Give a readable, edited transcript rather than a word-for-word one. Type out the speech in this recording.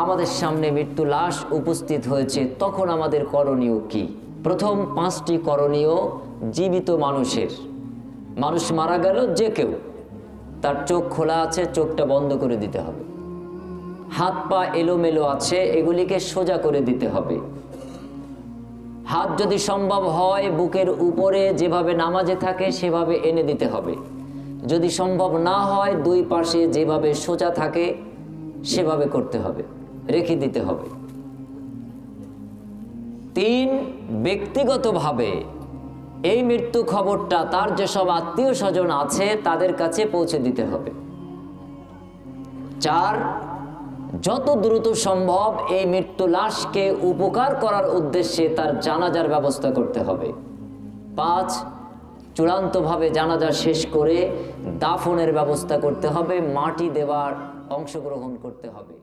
আমাদের সামনে মৃত্যু লাশ উপস্থিত হয়েছে, তখন আমাদের করণীয় কি? প্রথম 5টি করণীয় জীবিত মানুষের। মানুষ মারা গেল, যে কেউ, তার চোখ খোলা আছে, চোখটা বন্ধ করে দিতে হবে। হাত পা এলোমেলো আছে, এগুলিকে সোজা করে দিতে হবে। হাত যদি সম্ভব হয় বুকের উপরে যেভাবে নামাজে থাকে সেভাবে এনে দিতে হবে। যদি সম্ভব না হয় 2 পাশে যেভাবে সোজা থাকে সেভাবে করতে হবে, রেখে দিতে হবে। 3, ব্যক্তিগতভাবে এই মৃত্যু খবরটা তার যেসব আত্মীয় স্বজন আছে তাদের কাছে পৌঁছে দিতে হবে। 4, যত দ্রুত সম্ভব এই মৃত্যু লাশকে উপকার করার উদ্দেশ্যে তার জানাজার ব্যবস্থা করতে হবে। 5, চূড়ান্তভাবে জানাজা শেষ করে দাফনের ব্যবস্থা করতে হবে, মাটি দেওয়ার অংশগ্রহণ করতে হবে।